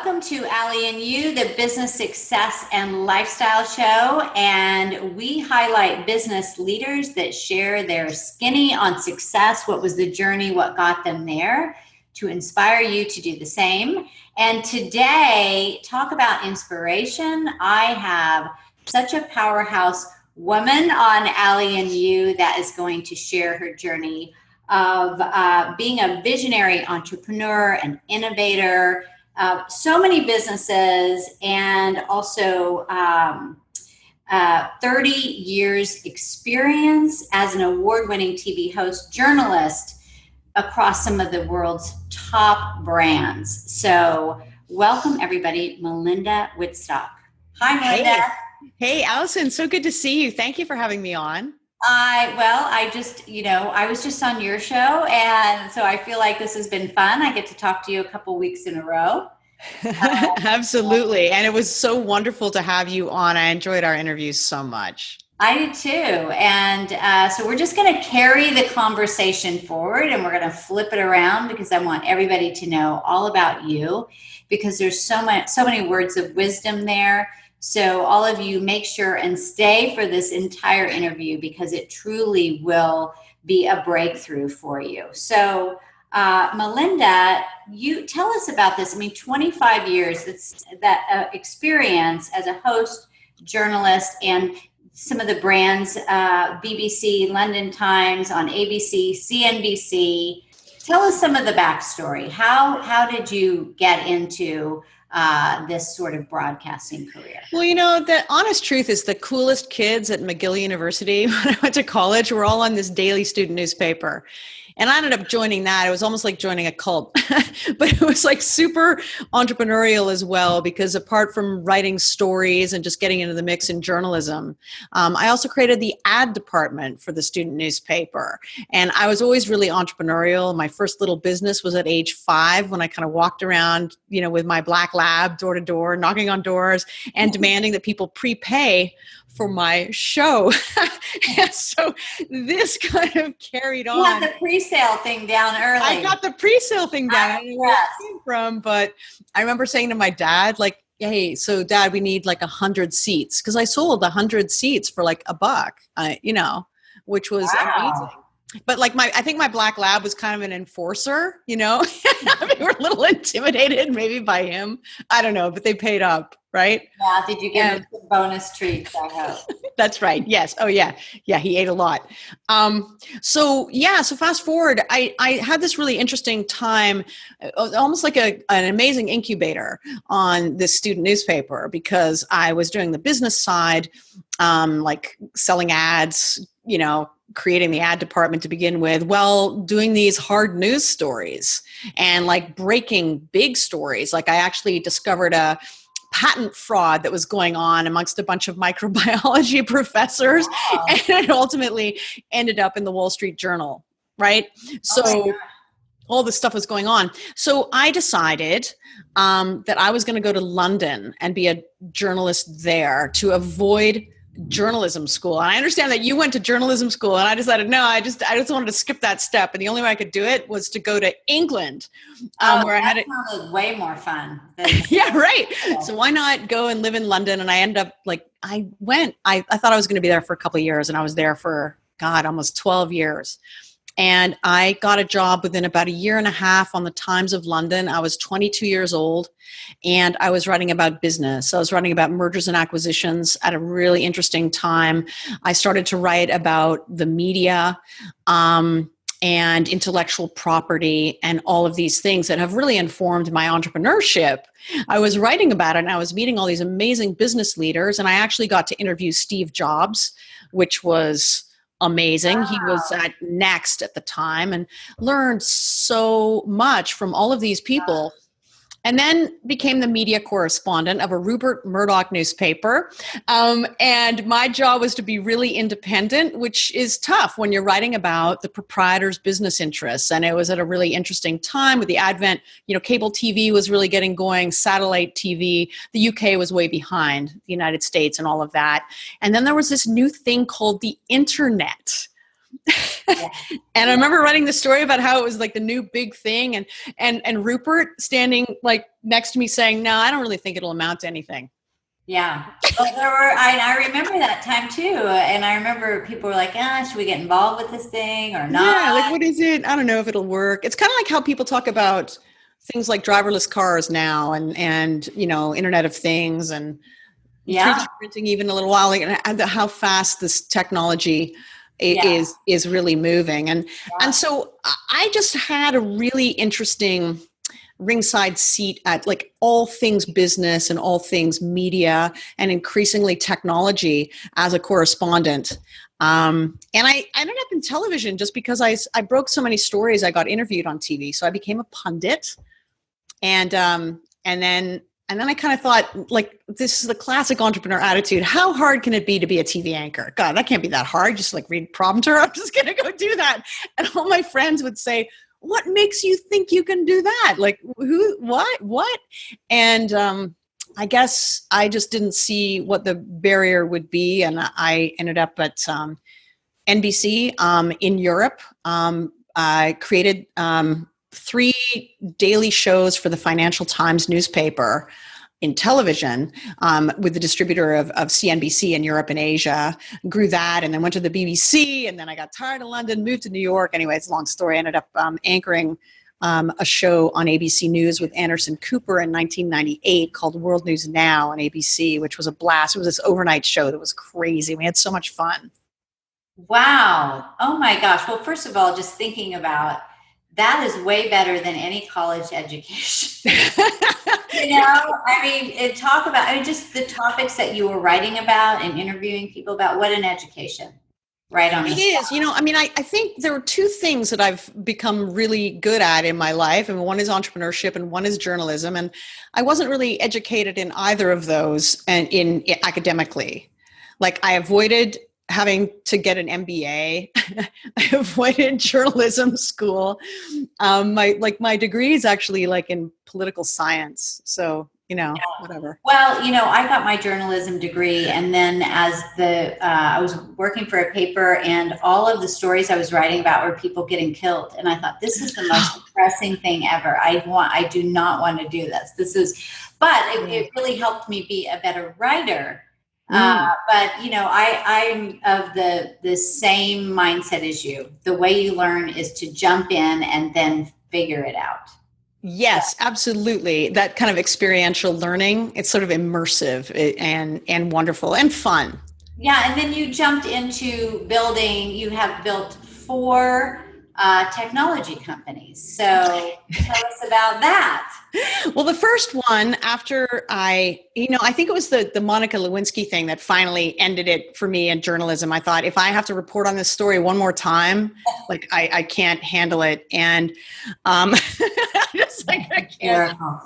Welcome to Allie You, the business success and lifestyle show. And we highlight business leaders that share their skinny on success. What was the journey? What got them there? To inspire you to do the same. And today, talk about inspiration. I have such a powerhouse woman on Allie You that is going to share her journey of being a visionary entrepreneur, an innovator, so many businesses, and also 30 years experience as an award-winning TV host, journalist across some of the world's top brands. So welcome everybody, Melinda Wittstock. Hi, Melinda. Hey, Allison, so good to see you. Thank you for having me on. I was just on your show, and so I feel like this has been fun. I get to talk to you a couple weeks in a row. Absolutely. And it was so wonderful to have you on. I enjoyed our interviews so much. I did too. And so we're just going to carry the conversation forward, and we're going to flip it around because I want everybody to know all about you, because there's so many words of wisdom there. So all of you make sure and stay for this entire interview because it truly will be a breakthrough for you. So Melinda, you tell us about this. I mean, 25 years, that experience as a host, journalist, and some of the brands, BBC, London Times, on ABC, CNBC. Tell us some of the backstory. How did you get into this sort of broadcasting career? Well, the honest truth is the coolest kids at McGill University when I went to college were all on this daily student newspaper. And I ended up joining that. It was almost like joining a cult, but it was like super entrepreneurial as well, because apart from writing stories and just getting into the mix in journalism, I also created the ad department for the student newspaper. And I was always really entrepreneurial. My first little business was at age 5 when I kind of walked around, with my black lab door to door, knocking on doors and demanding that people prepay for my show. And so this kind of carried on. You had the pre-sale thing down early. I got the pre-sale thing down. I don't know where it came from, but I remember saying to my dad, like, hey, so Dad, we need like 100 seats. Because I sold 100 seats for like $1, which was amazing. But like I think my black lab was kind of an enforcer, we were a little intimidated maybe by him. I don't know, but they paid up, right? Yeah. Did you give him some bonus treats? I hope. That's right. Yes. Oh yeah. Yeah. He ate a lot. So fast forward, I had this really interesting time, almost like an amazing incubator on this student newspaper, because I was doing the business side, like selling ads, creating the ad department to begin with, doing these hard news stories and like breaking big stories. Like I actually discovered a patent fraud that was going on amongst a bunch of microbiology professors. Wow. And it ultimately ended up in the Wall Street Journal, right? So all this stuff was going on. So I decided that I was going to go to London and be a journalist there to avoid journalism school. And I understand that you went to journalism school, and I decided, no, I just wanted to skip that step. And the only way I could do it was to go to England, where I had it. Sounded way more fun. Yeah, right. So why not go and live in London? And I ended up I thought I was going to be there for a couple of years, and I was there for, almost 12 years. And I got a job within about a year and a half on the Times of London. I was 22 years old, and I was writing about business. I was writing about mergers and acquisitions at a really interesting time. I started to write about the media and intellectual property and all of these things that have really informed my entrepreneurship. I was writing about it, and I was meeting all these amazing business leaders, and I actually got to interview Steve Jobs, which was amazing. Wow. He was at Next at the time, and learned so much from all of these people. And then became the media correspondent of a Rupert Murdoch newspaper. And my job was to be really independent, which is tough when you're writing about the proprietor's business interests. And it was at a really interesting time with the advent, cable TV was really getting going, satellite TV. The UK was way behind the United States and all of that. And then there was this new thing called the internet. Yeah. And I remember writing the story about how it was like the new big thing, and Rupert standing like next to me saying, "No, I don't really think it'll amount to anything." Yeah. Well, I remember that time too. And I remember people were like, should we get involved with this thing or not? Yeah, like what is it? I don't know if it'll work. It's kind of like how people talk about things like driverless cars now, and Internet of Things, and 3D printing even a little while, and how fast this technology is really moving. And so I just had a really interesting ringside seat at like all things business and all things media and increasingly technology as a correspondent. And I ended up in television just because I broke so many stories. I got interviewed on TV, so I became a pundit. And then I kind of thought, like, this is the classic entrepreneur attitude. How hard can it be to be a TV anchor? God, that can't be that hard. Just like read prompter. I'm just going to go do that. And all my friends would say, what makes you think you can do that? Like, who, what? And I guess I just didn't see what the barrier would be. And I ended up at NBC in Europe. I created 3 daily shows for the Financial Times newspaper in television with the distributor of CNBC in Europe and Asia, grew that, and then went to the BBC, and then I got tired of London, moved to New York. Anyway, it's a long story. I ended up anchoring a show on ABC News with Anderson Cooper in 1998 called World News Now on ABC, which was a blast. It was this overnight show that was crazy. We had so much fun. Wow. Oh my gosh. Well, first of all, just thinking about that is way better than any college education. Just the topics that you were writing about and interviewing people about. What an education, right on. It is. I think there are 2 things that I've become really good at in my life, and one is entrepreneurship and one is journalism. And I wasn't really educated in either of those, and in academically, like I avoided having to get an MBA. I avoided journalism school. My degree is actually like in political science. So, whatever. Well, I got my journalism degree, and then as I was working for a paper, and all of the stories I was writing about were people getting killed. And I thought, this is the most depressing thing ever. I do not want to do this. But it really helped me be a better writer. But I'm of the same mindset as you. The way you learn is to jump in and then figure it out. Yes, absolutely. That kind of experiential learning, it's sort of immersive and wonderful and fun. Yeah. And then you jumped into you have built 4 technology companies. So tell us about that. Well, the first one, after I think it was the Monica Lewinsky thing that finally ended it for me in journalism. I thought, if I have to report on this story one more time, like I can't handle it. And just like, I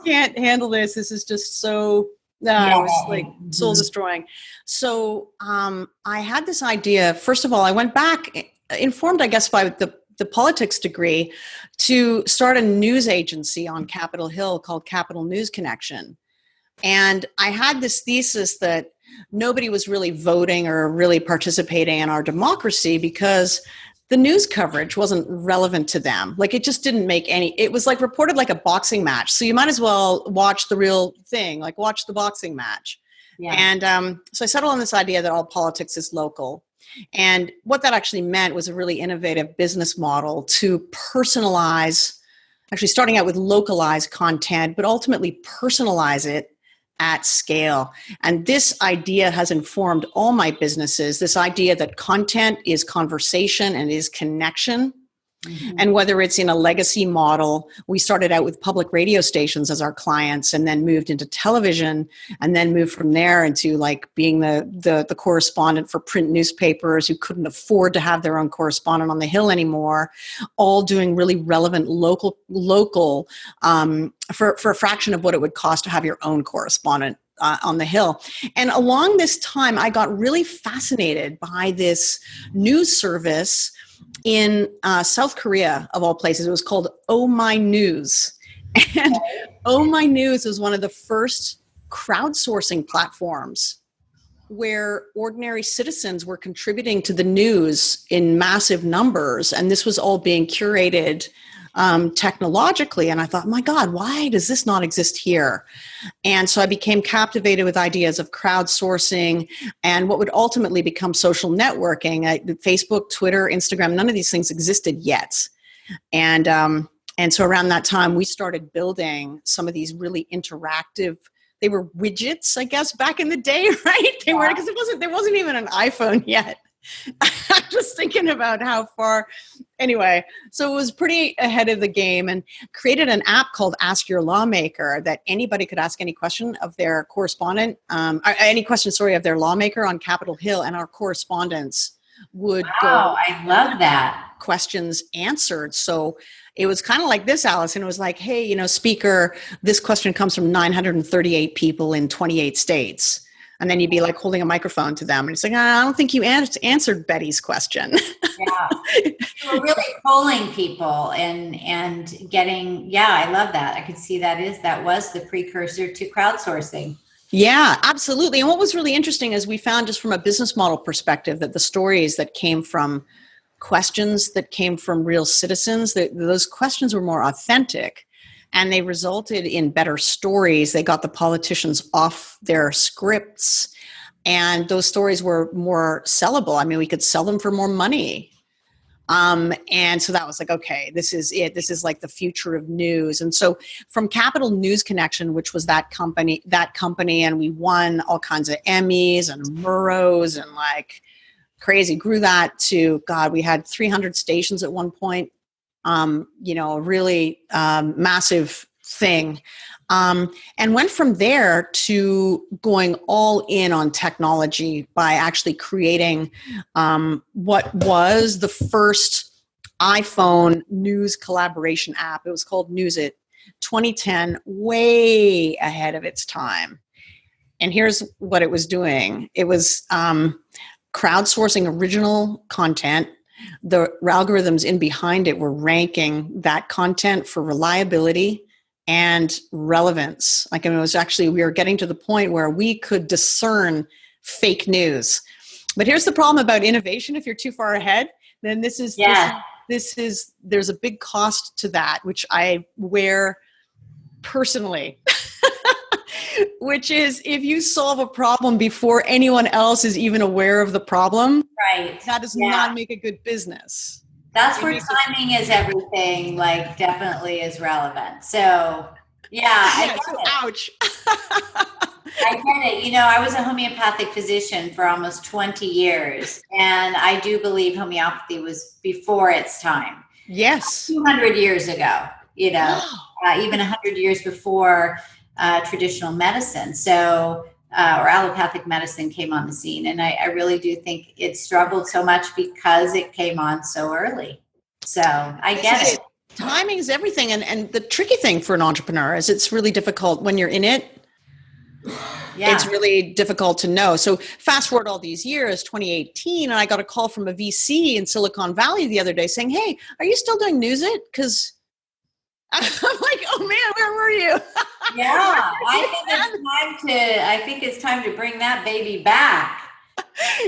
can't handle this. This is just so, it was like soul destroying. So I had this idea. First of all, I went back, informed, I guess, by the politics degree, to start a news agency on Capitol Hill called Capital News Connection. And I had this thesis that nobody was really voting or really participating in our democracy because the news coverage wasn't relevant to them. Like, it just didn't make it was like reported like a boxing match. So you might as well watch the real thing, like watch the boxing match. Yeah. And so I settled on this idea that all politics is local. And what that actually meant was a really innovative business model to personalize, actually starting out with localized content, but ultimately personalize it at scale. And this idea has informed all my businesses, this idea that content is conversation and is connection. Mm-hmm. And whether it's in a legacy model, we started out with public radio stations as our clients, and then moved into television, and then moved from there into like being the correspondent for print newspapers who couldn't afford to have their own correspondent on the Hill anymore, all doing really relevant local for a fraction of what it would cost to have your own correspondent on the Hill. And along this time, I got really fascinated by this news service in South Korea, of all places. It was called Oh My News. And Oh My News was one of the first crowdsourcing platforms where ordinary citizens were contributing to the news in massive numbers, and this was all being curated technologically. And I thought, my God, why does this not exist here? And so I became captivated with ideas of crowdsourcing and what would ultimately become social networking. Facebook, Twitter, Instagram, none of these things existed yet. And so around that time, we started building some of these really interactive. They were widgets, I guess, back in the day, right? They were, because there wasn't even an iPhone yet. I'm just thinking about how far. Anyway, so it was pretty ahead of the game, and created an app called Ask Your Lawmaker that anybody could ask any question of their correspondent, of their lawmaker on Capitol Hill, and our correspondents would go. I love that. Questions answered. So it was kind of like this, Allison. It was like, hey, Speaker, this question comes from 938 people in 28 states. And then you'd be like holding a microphone to them. And it's like, I don't think you answered Betty's question. Yeah. You were really polling people and getting, I love that. I could see that was the precursor to crowdsourcing. Yeah, absolutely. And what was really interesting is we found, just from a business model perspective, that the stories that came from questions that came from real citizens, those questions were more authentic. And they resulted in better stories. They got the politicians off their scripts. And those stories were more sellable. I mean, we could sell them for more money. And so that was like, okay, this is it. This is like the future of news. And so from Capital News Connection, which was that company, and we won all kinds of Emmys and Murrows and like crazy, grew that to, God, we had 300 stations at one point. A really massive thing. And went from there to going all in on technology by actually creating what was the first iPhone news collaboration app. It was called News It, 2010, way ahead of its time. And here's what it was doing. It was crowdsourcing original content. The algorithms in behind it were ranking that content for reliability and relevance. Like, I mean, we were getting to the point where we could discern fake news. But here's the problem about innovation. If you're too far ahead, then there's a big cost to that, which I wear personally. Which is, if you solve a problem before anyone else is even aware of the problem, right, that does not make a good business. That's where timing is everything, like, definitely is relevant. So, I get it. Ouch. I get it. I was a homeopathic physician for almost 20 years, and I do believe homeopathy was before its time. Yes. 200 years ago, even 100 years before traditional medicine, or allopathic medicine came on the scene. And I really do think it struggled so much because it came on so early. So I get it. Timing is everything. And the tricky thing for an entrepreneur is it's really difficult when you're in it. Yeah. It's really difficult to know. So fast forward all these years, 2018, and I got a call from a VC in Silicon Valley the other day saying, hey, are you still doing News It? Because I'm like, oh man, where were you? Yeah, I think it's time to bring that baby back.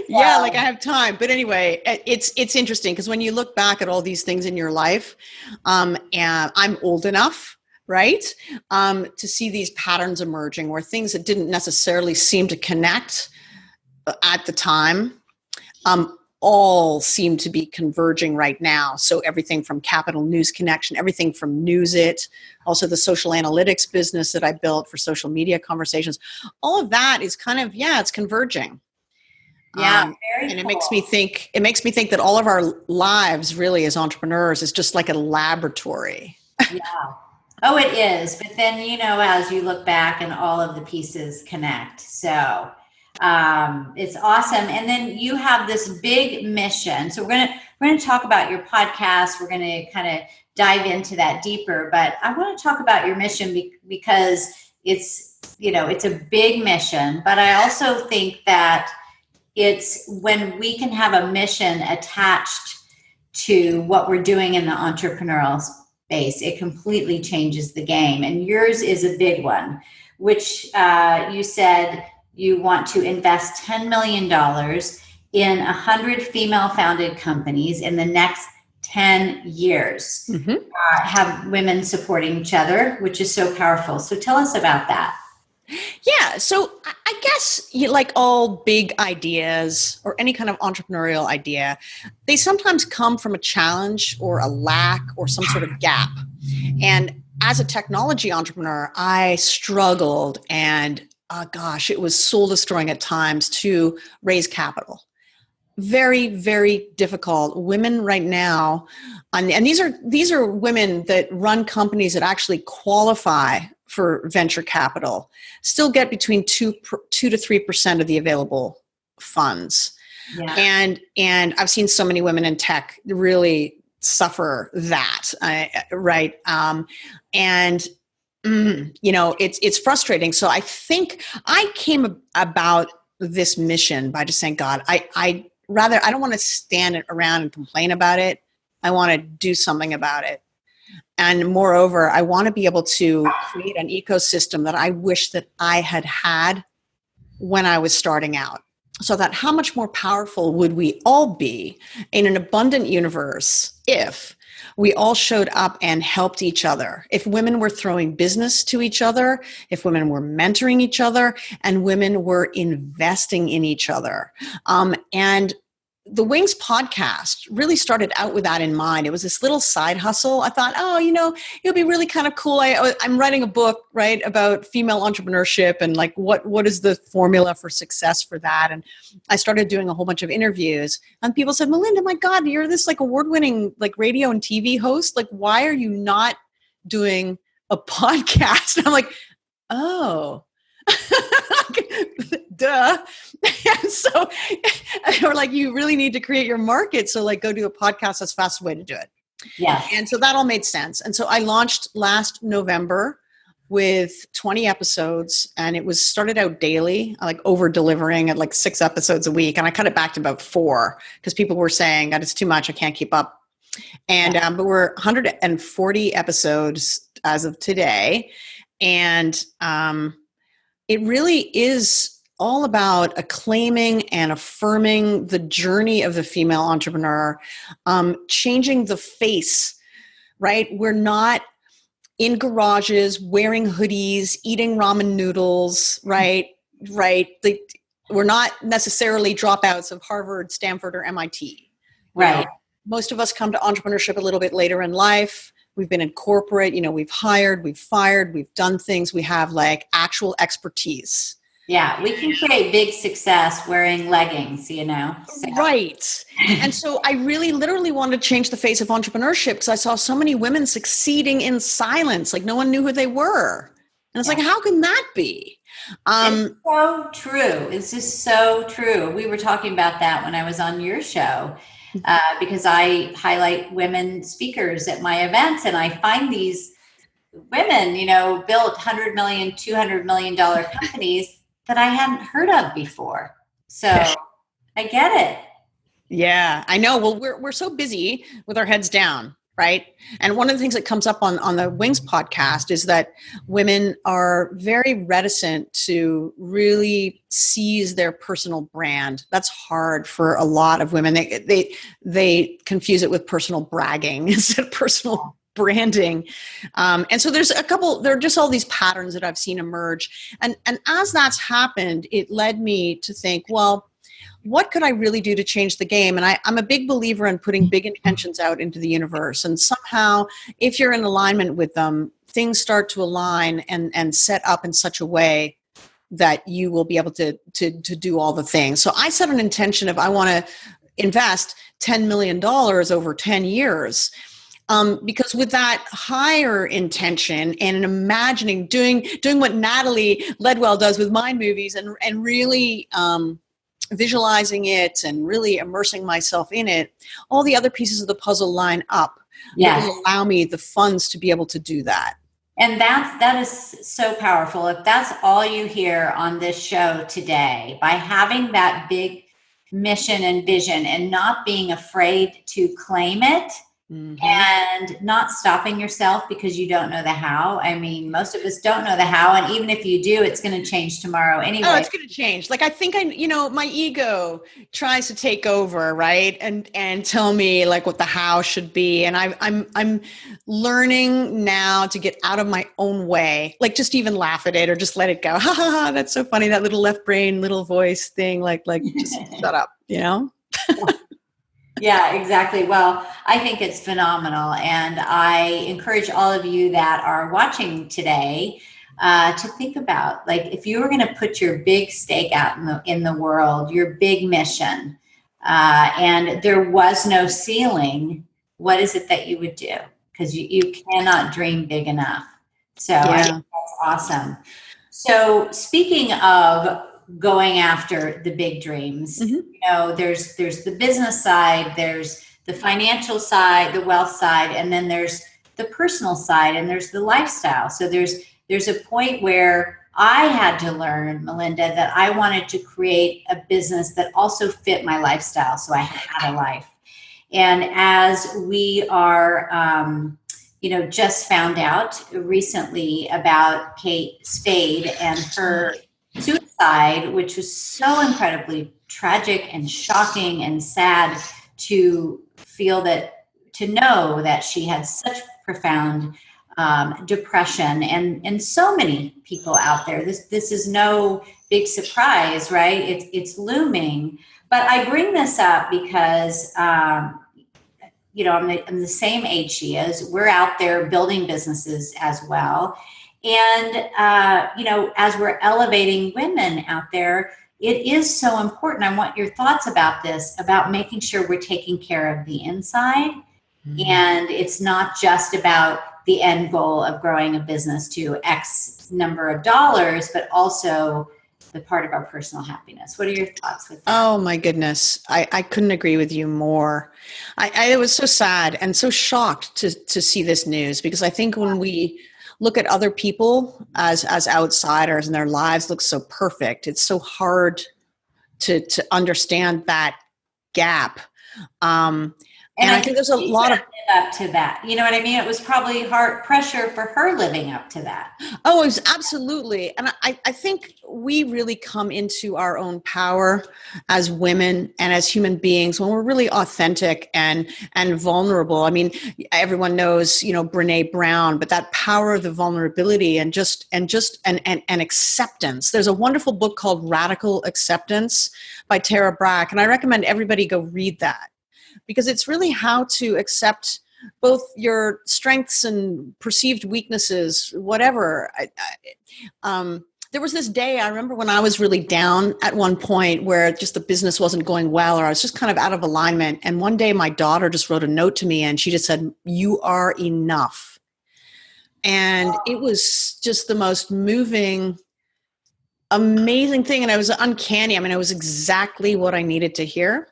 Yeah, like I have time. But anyway, it's interesting because when you look back at all these things in your life, and I'm old enough, right, to see these patterns emerging where things that didn't necessarily seem to connect at the time, all seem to be converging right now. So everything from Capital News Connection, everything from News It, also the social analytics business that I built for social media conversations, all of that is kind of, it's converging. Yeah, very and cool. It makes me think that all of our lives really as entrepreneurs is just like a laboratory. Yeah. Oh, it is. But then, as you look back and all of the pieces connect. So it's awesome. And then you have this big mission. So we're going to talk about your podcast. We're going to kind of dive into that deeper, but I want to talk about your mission because it's a big mission, but I also think that it's when we can have a mission attached to what we're doing in the entrepreneurial space, it completely changes the game. And yours is a big one, which you said you want to invest $10 million in 100 female-founded companies in the next 10 years. Have women supporting each other, which is so powerful. So tell us about that. Yeah. So I guess like all big ideas or any kind of entrepreneurial idea, they sometimes come from a challenge or a lack or some sort of gap. And as a technology entrepreneur, I struggled and gosh, it was soul destroying at times to raise capital. Very, very difficult. Women right now, and these are women that run companies that actually qualify for venture capital, still get between 2 to 3% of the available funds. Yeah. And I've seen so many women in tech really suffer that, right? It's frustrating. So I think I came about this mission by just saying, God, I don't want to stand around and complain about it. I want to do something about it. And moreover, I want to be able to create an ecosystem that I wish that I had when I was starting out. So that how much more powerful would we all be in an abundant universe if we all showed up and helped each other, if women were throwing business to each other, if women were mentoring each other, and women were investing in each other. And the Wings podcast really started out with that in mind. It was this little side hustle. I thought, it'll be really kind of cool. I'm writing a book, right, about female entrepreneurship and like what is the formula for success for that. And I started doing a whole bunch of interviews, and people said, Melinda, my God, you're this like award-winning like radio and TV host. Like, why are you not doing a podcast? And I'm like, oh. Duh. And so we're like, you really need to create your market. So like go do a podcast. That's the fastest way to do it. Yeah. And so that all made sense. And so I launched last November with 20 episodes, and it was started out daily, like over delivering at like 6 episodes a week. And I cut it back to about 4 because people were saying that it's too much. I can't keep up. And, but we're 140 episodes as of today. And, it really is all about acclaiming and affirming the journey of the female entrepreneur, changing the face, right? We're not in garages, wearing hoodies, eating ramen noodles, right? Right. We're not necessarily dropouts of Harvard, Stanford, or MIT. Right. Most of us come to entrepreneurship a little bit later in life. We've been in corporate, we've hired, we've fired, we've done things. We have like actual expertise. Yeah, we can create big success wearing leggings, So. Right. And so I really literally wanted to change the face of entrepreneurship because I saw so many women succeeding in silence. Like no one knew who they were. And it's like, how can that be? It's so true. It's just so true. We were talking about that when I was on your show. Because I highlight women speakers at my events, and I find these women, built $100 million, $200 million companies that I hadn't heard of before. So I get it. Yeah, I know. Well, we're so busy with our heads down, right? And one of the things that comes up on the Wings podcast is that women are very reticent to really seize their personal brand. That's hard for a lot of women. They confuse it with personal bragging instead of personal branding. And so there are just all these patterns that I've seen emerge. And as that's happened, it led me to think, well, what could I really do to change the game? And I'm a big believer in putting big intentions out into the universe. And somehow, if you're in alignment with them, things start to align and set up in such a way that you will be able to do all the things. So I set an intention of I want to invest $10 million over 10 years. Because with that higher intention and imagining doing what Natalie Ledwell does with Mind Movies and really visualizing it and really immersing myself in it, all the other pieces of the puzzle line up. Yes. That will allow me the funds to be able to do that. And that is so powerful. If that's all you hear on this show today, by having that big mission and vision and not being afraid to claim it and not stopping yourself because you don't know the how. I mean, most of us don't know the how. And even if you do, it's going to change tomorrow anyway. Oh, it's going to change. Like, I think my ego tries to take over, right? And tell me like what the how should be. And I'm learning now to get out of my own way, like just even laugh at it or just let it go. Ha ha ha. That's so funny. That little left brain, little voice thing, like just shut up, Yeah, exactly. Well, I think it's phenomenal. And I encourage all of you that are watching today to think about, like, if you were going to put your big stake out in the world, your big mission, and there was no ceiling, what is it that you would do? Because you cannot dream big enough. So I think that's awesome. So speaking of going after the big dreams, there's the business side, there's the financial side, the wealth side, and then there's the personal side, and there's the lifestyle. So there's a point where I had to learn, Melinda, that I wanted to create a business that also fit my lifestyle, so I had a life. And as we are just found out recently about Kate Spade and her suicide, which was so incredibly tragic and shocking and sad to know that she had such profound depression, and so many people out there. This is no big surprise, right? It's looming. But I bring this up because I'm the same age she is. We're out there building businesses as well. And, as we're elevating women out there, it is so important. I want your thoughts about this, about making sure we're taking care of the inside. And it's not just about the end goal of growing a business to X number of dollars, but also the part of our personal happiness. What are your thoughts with that? Oh my goodness. I couldn't agree with you more. I was so sad and so shocked to see this news, because I think when we look at other people as outsiders and their lives look so perfect, it's so hard to understand that gap. And I think there's a lot of up to that. You know what I mean? It was probably hard pressure for her living up to that. Oh, it was absolutely. And I think we really come into our own power as women and as human beings when we're really authentic and vulnerable. I mean, everyone knows, Brene Brown, but that power of the vulnerability and acceptance. There's a wonderful book called Radical Acceptance by Tara Brach, and I recommend everybody go read that, because it's really how to accept both your strengths and perceived weaknesses, whatever. There was this day, I remember when I was really down at one point where just the business wasn't going well, or I was just kind of out of alignment. And one day my daughter just wrote a note to me and she just said, "You are enough." And it was just the most moving, amazing thing. And it was uncanny. I mean, it was exactly what I needed to hear.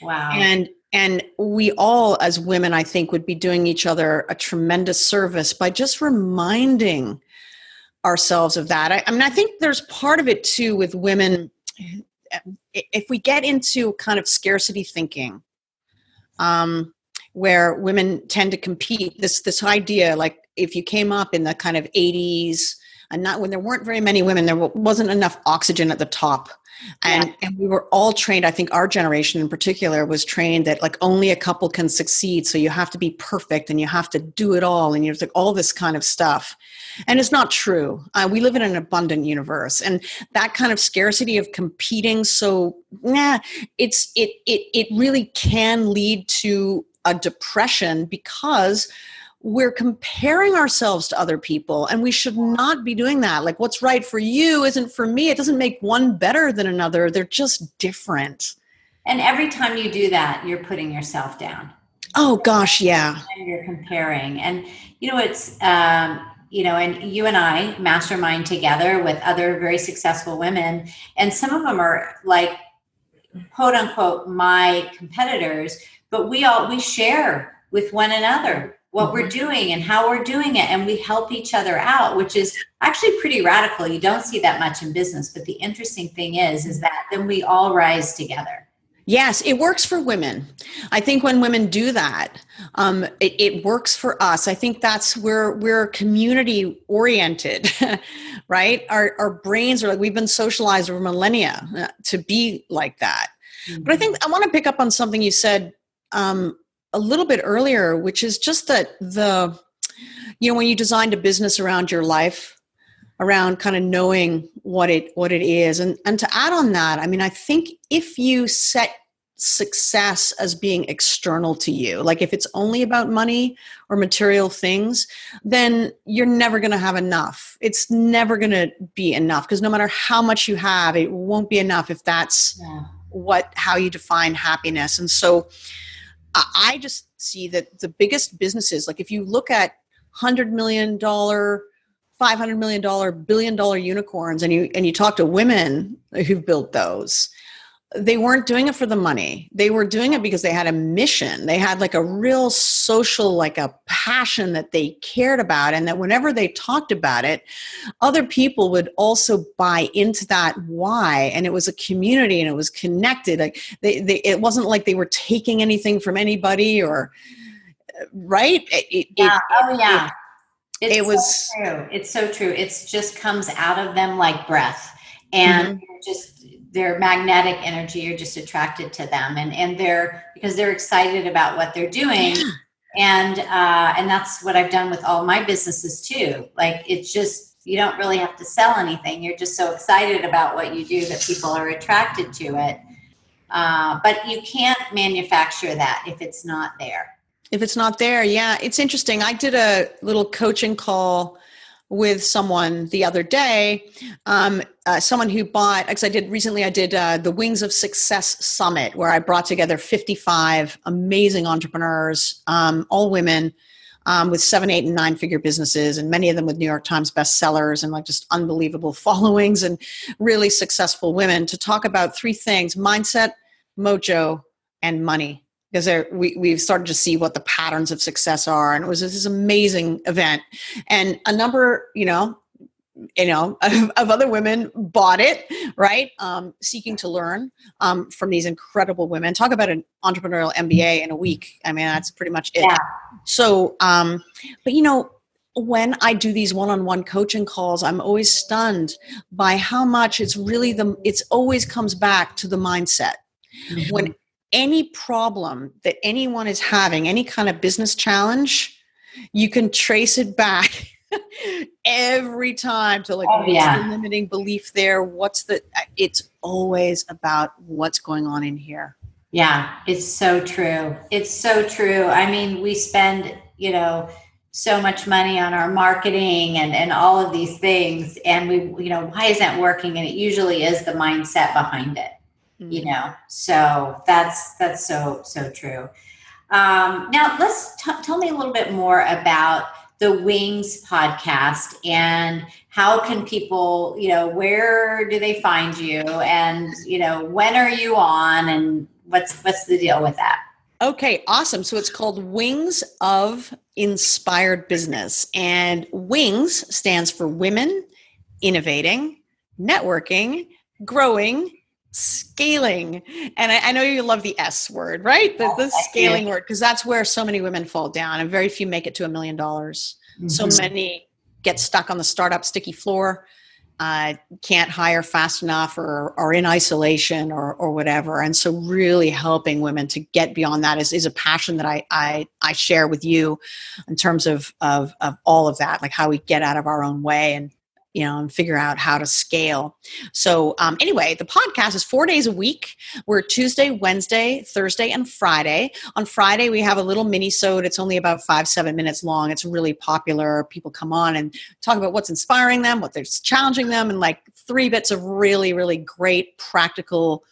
Wow. And we all, as women, I think, would be doing each other a tremendous service by just reminding ourselves of that. I mean, I think there's part of it too with women. If we get into kind of scarcity thinking, where women tend to compete, this idea, like if you came up in the kind of 80s and not when there weren't very many women, there wasn't enough oxygen at the top. And we were all trained, I think our generation in particular was trained that like only a couple can succeed. So you have to be perfect and you have to do it all. And you're like all this kind of stuff. And it's not true. We live in an abundant universe, and that kind of scarcity of competing. So it really can lead to a depression, because we're comparing ourselves to other people, and we should not be doing that. Like what's right for you isn't for me. It doesn't make one better than another. They're just different. And every time you do that, you're putting yourself down. Oh gosh. Yeah. And you're comparing. And it's, and you and I mastermind together with other very successful women. And some of them are like, quote unquote, my competitors, but we share with one another what we're doing and how we're doing it. And we help each other out, which is actually pretty radical. You don't see that much in business, but the interesting thing is that then we all rise together. Yes, it works for women. I think when women do that, it works for us. I think that's where we're community oriented, right? Our brains are like, we've been socialized over millennia to be like that. But I think I want to pick up on something you said a little bit earlier, which is just that when you designed a business around your life, around kind of knowing what it is. And to add on that, I mean, I think if you set success as being external to you, like if it's only about money or material things, then you're never going to have enough. It's never going to be enough, because no matter how much you have, it won't be enough if that's how you define happiness. And so I just see that the biggest businesses, like if you look at $100 million, $500 million, $1 billion unicorns, and you talk to women who've built those, they weren't doing it for the money. They were doing it because they had a mission. They had like a real social, like a passion that they cared about, and that whenever they talked about it, other people would also buy into that why. And it was a community, and it was connected. Like it wasn't like they were taking anything from anybody, or right? It's so true. It just comes out of them like breath, and their magnetic energy. You're just attracted to them, and because they're excited about what they're doing, and that's what I've done with all my businesses too. Like it's just, you don't really have to sell anything. You're just so excited about what you do that people are attracted to it. But you can't manufacture that if it's not there. If it's not there, yeah. It's interesting. I did a little coaching call with someone the other day, someone who bought, because I did the Wings of Success Summit, where I brought together 55 amazing entrepreneurs, all women, with 7, 8, and 9-figure businesses, and many of them with New York Times bestsellers and like just unbelievable followings, and really successful women, to talk about 3 things: mindset, mojo, and money. Because we've started to see what the patterns of success are. And it was this amazing event. And a number, of other women bought it, right? Seeking to learn from these incredible women. Talk about an entrepreneurial MBA in a week. I mean, that's pretty much it. Yeah. So, but when I do these one-on-one coaching calls, I'm always stunned by how much it's always comes back to the mindset. Mm-hmm. When any problem that anyone is having, any kind of business challenge, you can trace it back every time to what's the limiting belief there? It's always about what's going on in here. Yeah, it's so true. It's so true. I mean, we spend, so much money on our marketing and all of these things, and why isn't that working? And it usually is the mindset behind it. So that's so true. Now let's tell me a little bit more about the Wings podcast, and how can people, where do they find you, and, when are you on, and what's the deal with that? Okay, awesome. So it's called Wings of Inspired Business, and Wings stands for Women Innovating, Networking, Growing, Scaling. And I know you love the S word, right? The scaling word, because that's where so many women fall down, and very few make it to $1 million. Mm-hmm. So many get stuck on the startup sticky floor, can't hire fast enough, or are in isolation or whatever. And so really helping women to get beyond that is a passion that I share with you, in terms of all of that, like how we get out of our own way and figure out how to scale. So anyway, the podcast is 4 days a week. We're Tuesday, Wednesday, Thursday, and Friday. On Friday, we have a little mini-sode. It's only about 5-7 minutes long. It's really popular. People come on and talk about what's inspiring them, what they're challenging them, and like 3 bits of really, really great, practical,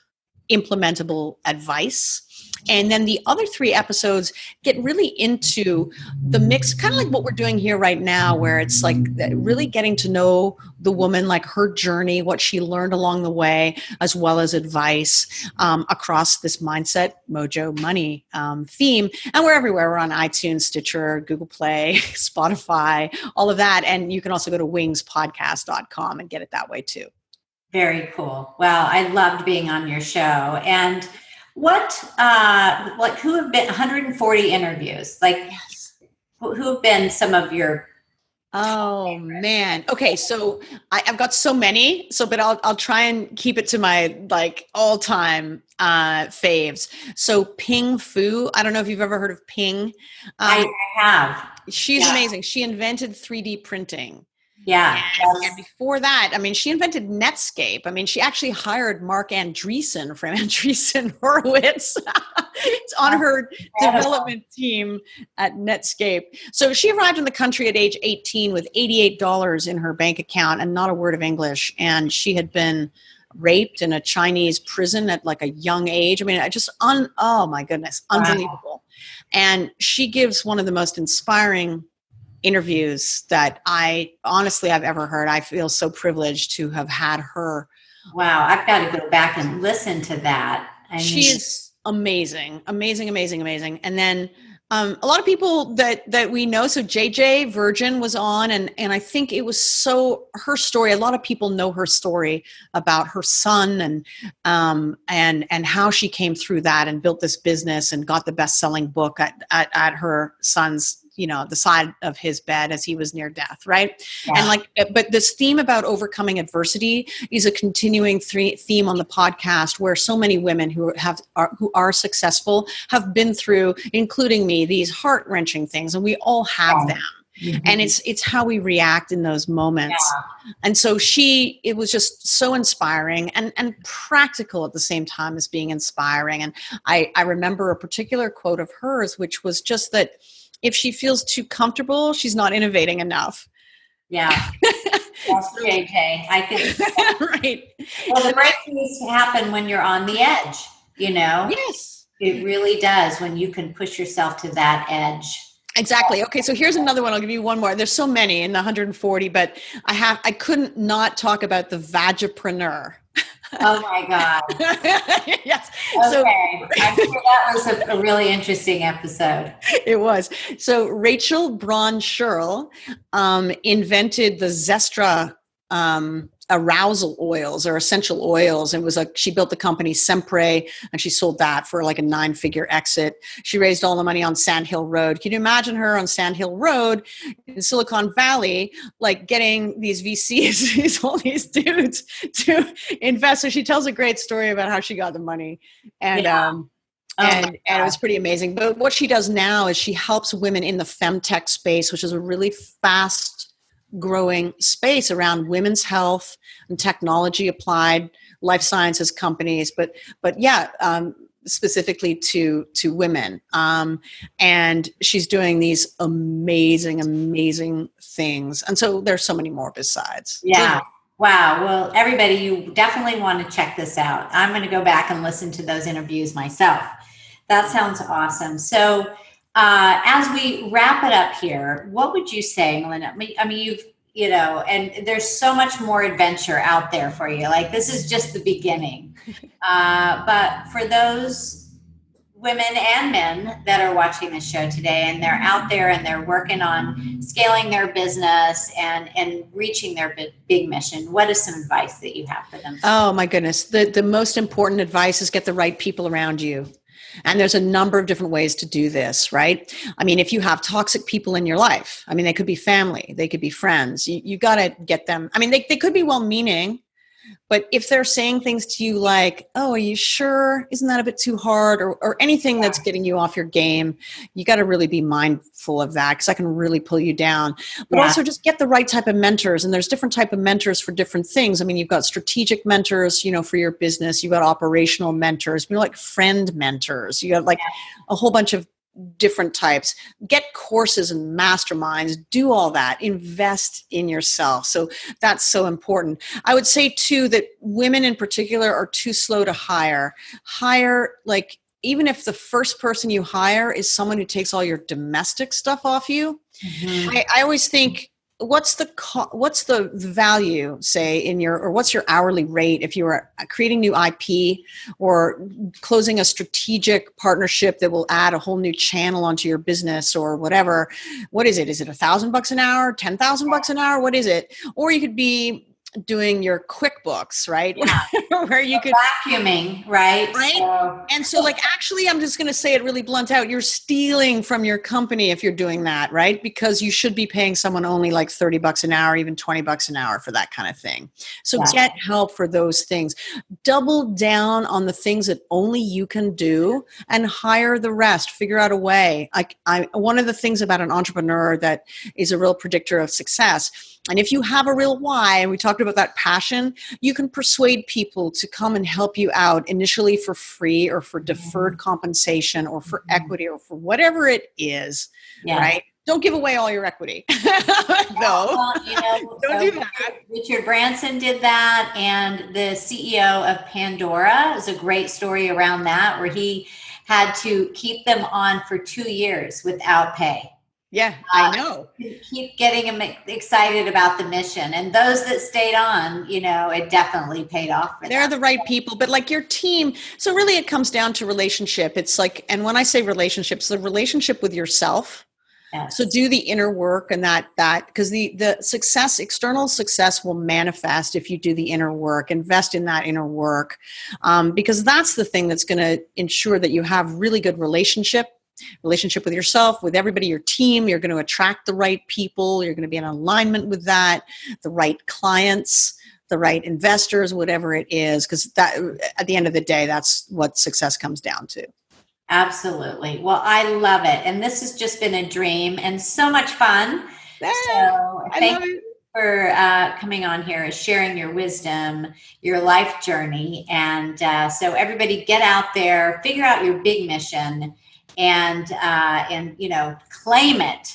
implementable advice. And then the other 3 episodes get really into the mix, kind of like what we're doing here right now, where it's like really getting to know the woman, like her journey, what she learned along the way, as well as advice across this mindset, mojo, money theme. And we're everywhere. We're on iTunes, Stitcher, Google Play, Spotify, all of that. And you can also go to wingspodcast.com and get it that way too. Very cool. Well, I loved being on your show. And Like who have been 140 interviews? Like Yes. who have been some of your Oh man. Okay, so I've got so many. But I'll try and keep it to my like all time faves. So Ping Fu. I don't know if you've ever heard of Ping. I Um, have. she's Yeah. amazing. She invented 3D printing. Yeah. And before that, I mean, she invented Netscape. I mean, she actually hired Mark Andreessen from Andreessen Horowitz. It's on her development team at Netscape. So she arrived in the country at age 18 with $88 in her bank account and not a word of English. And she had been raped in a Chinese prison at like a young age. I mean, oh my goodness, unbelievable. Wow. And she gives one of the most inspiring interviews that I've ever heard. I feel so privileged to have had her. Wow. I've got to go back and listen to that. She is amazing. And then a lot of people that we know. So JJ Virgin was on, and I think it was her story. A lot of people know her story about her son and how she came through that and built this business and got the best-selling book at her son's, the side of his bed as he was near death. Right. Yeah. And but this theme about overcoming adversity is a continuing theme on the podcast, where so many women who are successful have been through, including me, these heart-wrenching things, and we all have them. Mm-hmm. And it's how we react in those moments. Yeah. And so it was just so inspiring and practical at the same time as being inspiring. And I remember a particular quote of hers, which was just that if she feels too comfortable, she's not innovating enough. Yeah. That's JJ. I think. Right. Well, the breakthrough needs to happen when you're on the edge, Yes. It really does, when you can push yourself to that edge. Exactly. Okay, so here's another one. I'll give you one more. There's so many in the 140, but I couldn't not talk about the vagipreneur. Oh my God. Yes. Okay. So, I'm sure that was a really interesting episode. It was. So Rachel Braun Scherl invented the Zestra arousal oils or essential oils. It was she built the company Sempre, and she sold that for like a 9-figure exit. She raised all the money on Sand Hill Road. Can you imagine her on Sand Hill Road in Silicon Valley, like getting these VCs, all these dudes to invest? So she tells a great story about how she got the money. And, yeah. And it was pretty amazing. But what she does now is she helps women in the femtech space, which is a really fast growing space around women's health and technology applied life sciences companies, but specifically to women. And she's doing these amazing things. And so there's so many more besides. Yeah. Wow. Well, everybody, you definitely want to check this out. I'm going to go back and listen to those interviews myself. That sounds awesome. So, as we wrap it up here, what would you say, Melinda? I mean, and there's so much more adventure out there for you. Like, this is just the beginning. But for those women and men that are watching this show today, and they're out there and they're working on scaling their business and reaching their big mission, what is some advice that you have for them? Oh my goodness. The most important advice is get the right people around you. And there's a number of different ways to do this, right? I mean, if you have toxic people in your life, I mean, they could be family, they could be friends. You got to get them. I mean, they could be well-meaning, but if they're saying things to you like, oh, are you sure? Isn't that a bit too hard? Or anything that's getting you off your game, you got to really be mindful of that, because that can really pull you down. But also just get the right type of mentors. And there's different type of mentors for different things. I mean, you've got strategic mentors, for your business. You've got operational mentors, like friend mentors. You got like a whole bunch of different types. Get courses and masterminds, do all that, invest in yourself. So that's so important. I would say too that women in particular are too slow to hire, like, even if the first person you hire is someone who takes all your domestic stuff off you. Mm-hmm. I always think, what's the value, say, or what's your hourly rate if you are creating new IP or closing a strategic partnership that will add a whole new channel onto your business or whatever? What is it? Is it $1,000 an hour, $10,000 an hour? What is it? Or you could be doing your QuickBooks, right? Yeah. Where you could vacuuming, right? Right. And so like, actually, I'm just going to say it really blunt out. You're stealing from your company if you're doing that, right? Because you should be paying someone only like $30 an hour, even $20 an hour for that kind of thing. So get help for those things. Double down on the things that only you can do and hire the rest. Figure out a way. One of the things about an entrepreneur that is a real predictor of success. And if you have a real why, and we talked about that passion, you can persuade people to come and help you out initially for free or for deferred compensation or for equity or for whatever it is, right? Don't give away all your equity. No, well, don't do that. Richard Branson did that, and the CEO of Pandora is a great story around that, where he had to keep them on for 2 years without pay. Yeah, I know. Keep getting them excited about the mission. And those that stayed on, it definitely paid off for They're them. the right people, but like your team. So really it comes down to relationship. It's like, and when I say relationships, the relationship with yourself. Yes. So do the inner work and that, because the success, external success will manifest if you do the inner work, invest in that inner work, because that's the thing that's going to ensure that you have really good relationship with yourself, with everybody, your team. You're going to attract the right people. You're going to be in alignment with that, the right clients, the right investors, whatever it is, because that at the end of the day, that's what success comes down to. Absolutely. Well, I love it. And this has just been a dream and so much fun. So thank you for coming on here, sharing your wisdom, your life journey. And so everybody get out there, figure out your big mission, and claim it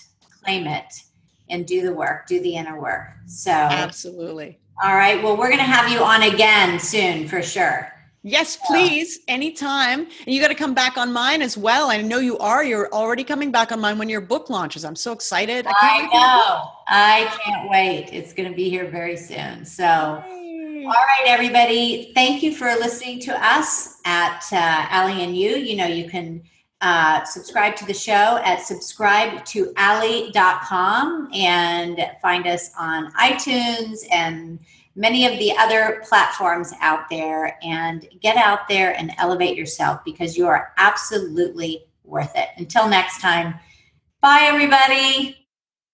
and do the work, do the inner work. So absolutely. All right. Well, we're going to have you on again soon for sure. Yes, please. Anytime. And you got to come back on mine as well. I know you are. You're already coming back on mine when your book launches. I'm so excited. I know. I can't wait. It's going to be here very soon. So, all right, everybody. Thank you for listening to us at Allie You. You can subscribe to the show at subscribetoallie.com and find us on iTunes and many of the other platforms out there, and get out there and elevate yourself, because you are absolutely worth it. Until next time, bye everybody.